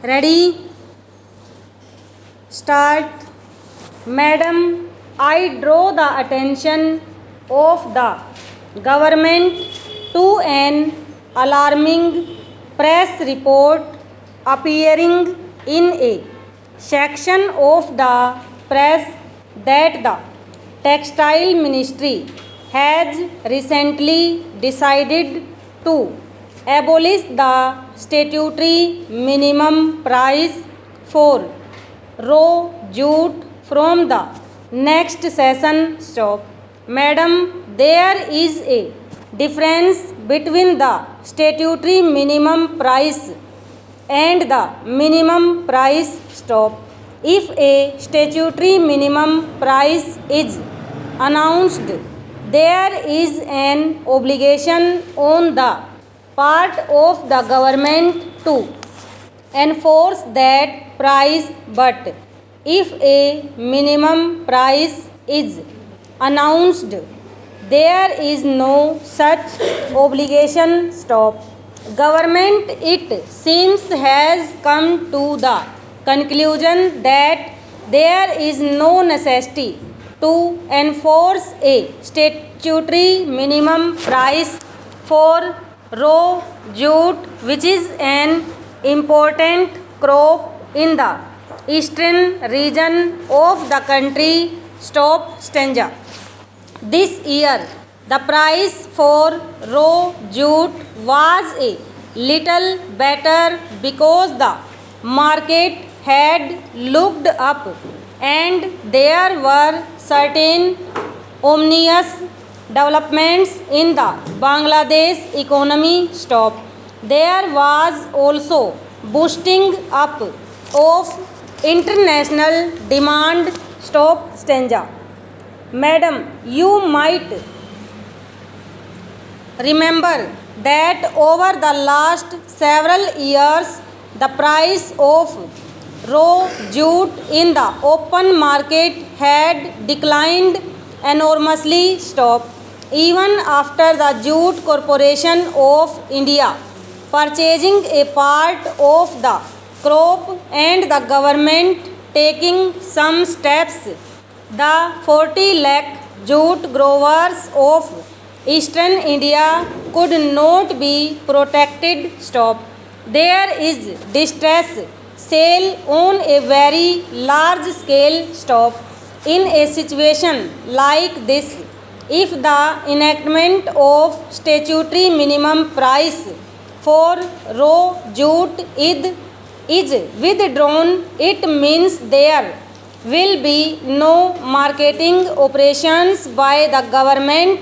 Ready? Start. Madam, I draw the attention of the government to an alarming press report appearing in a section of the press that the Textile Ministry has recently decided to abolish the statutory minimum price for raw jute from the next session. Stop. Madam, there is a difference between the statutory minimum price and the minimum price. Stop. If a statutory minimum price is announced, there is an obligation on the part of the government to enforce that price, but if a minimum price is announced, there is no such obligation. Stop. Government, it seems, has come to the conclusion that there is no necessity to enforce a statutory minimum price for raw jute, which is an important crop in the eastern region of the country. Stop. Stanza. This year, the price for raw jute was a little better because the market had looked up and there were certain ominous developments in the Bangladesh economy. Stop. There was also boosting up of international demand. Stop. Stanza. Madam, you might remember that over the last several years, the price of raw jute in the open market had declined enormously. Stop. Even after the Jute Corporation of India purchasing a part of the crop and the government taking some steps, the 40 lakh jute growers of eastern India could not be protected. Stop. There is distress sale on a very large scale. Stop. In a situation like this, if the enactment of statutory minimum price for raw jute is withdrawn, it means there will be no marketing operations by the government.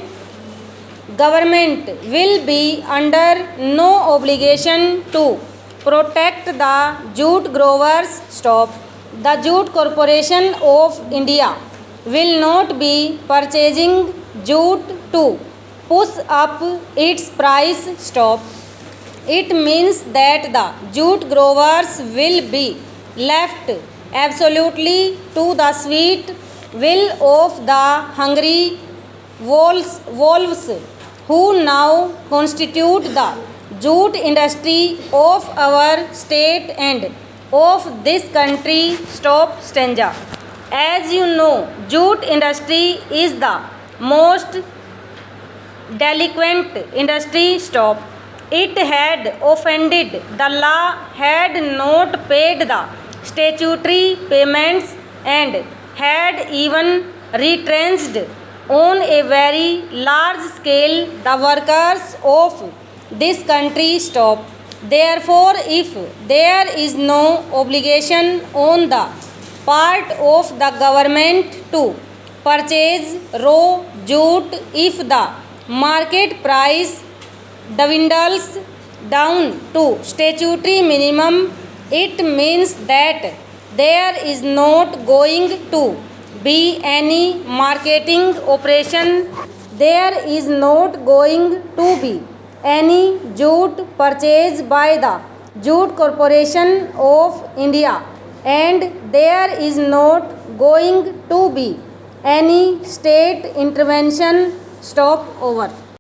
Government will be under no obligation to protect the jute growers. Stop. The Jute Corporation of India will not be purchasing jute to push up its price. Stop. It means that the jute growers will be left absolutely to the sweet will of the hungry wolves who now constitute the jute industry of our state and of this country. Stop. Stanza. As you know, jute industry is the most delinquent industry. Stop. It had offended the law, had not paid the statutory payments, and had even retrenched on a very large scale the workers of this country. Stop. Therefore, if there is no obligation on the part of the government to purchase raw jute, if the market price dwindles down to statutory minimum, it means that there is not going to be any marketing operation. There is not going to be any jute purchased by the Jute Corporation of India, and there is not going to be any state intervention. Stop. Over.